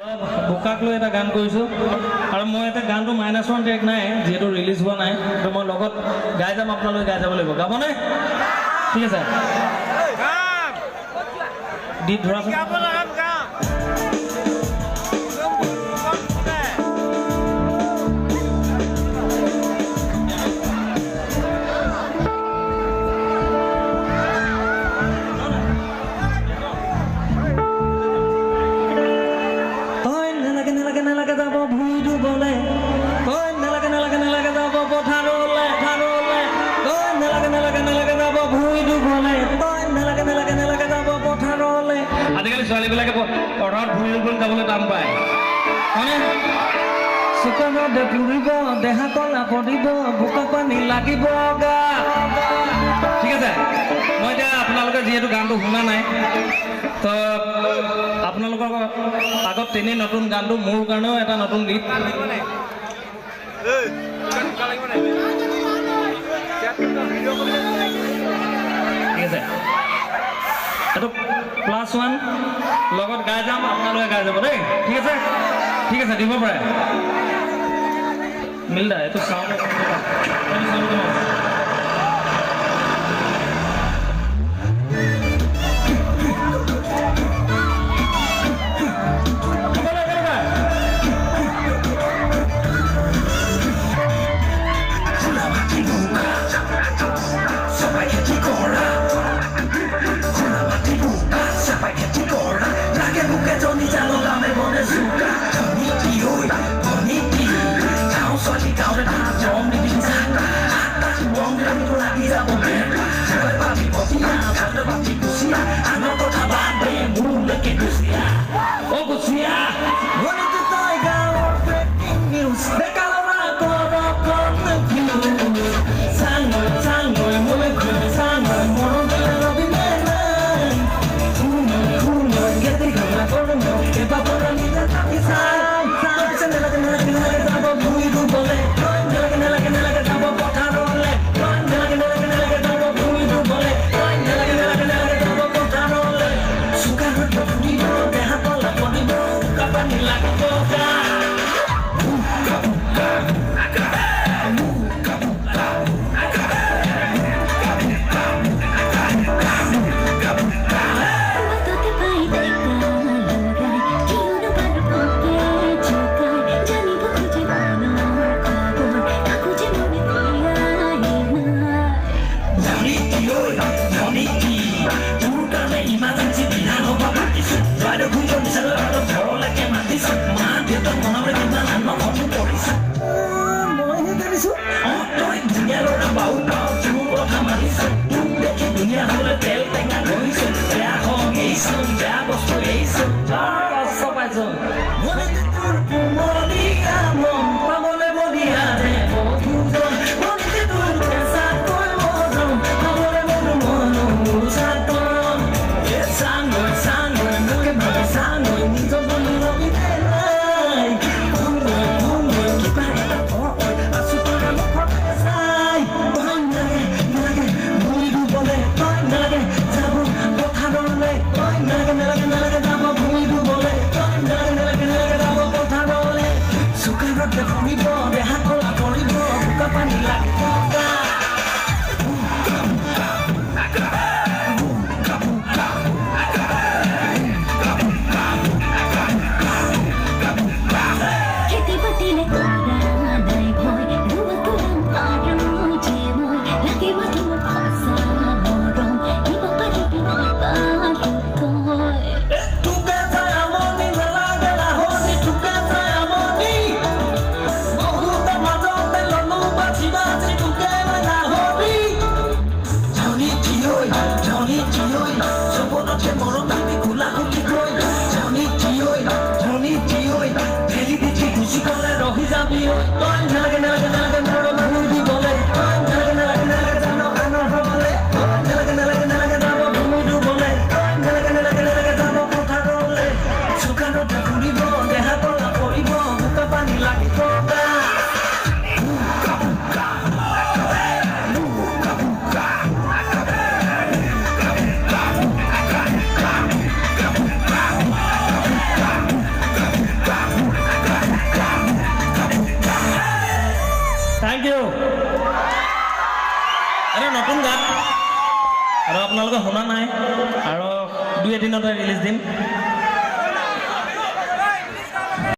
বোকাক লৈ এটা গান কৰিছোঁ আৰু মই এটা গানটো -1 ট্ৰেক নাই যিহেতু ৰিলিজ হোৱা নাই তো মই লগত গাই যাম আপোনালোকে গাই যাব লাগিব গাবনে ঠিক আছে দি ধৰাচোন আজিকালি ছোৱালীবিলাকে পঢ়াত ভুল ভুল যাবলৈ টান পায় হয়নে চুকনত ফুৰিব দেহা কলা পৰিব বোকা পানী লাগিব গা ঠিক আছে মই এতিয়া আপোনালোকে যিহেতু গানটো শুনা নাই তো আপোনালোকৰ আগত তেনেই নতুন গানটো মোৰ কাৰণেও এটা নতুন গীত ঠিক আছে এইটো +1 লগত গাই যাম আপোনালোকে গাই যাব দেই ঠিক আছে দিব পাৰে মিলদা এইটো চাউণ্ড থেংক ইউ এটা নতুন গান আৰু আপোনালোকে শুনা নাই আৰু 2 এদিনতে ৰিলিজ দিম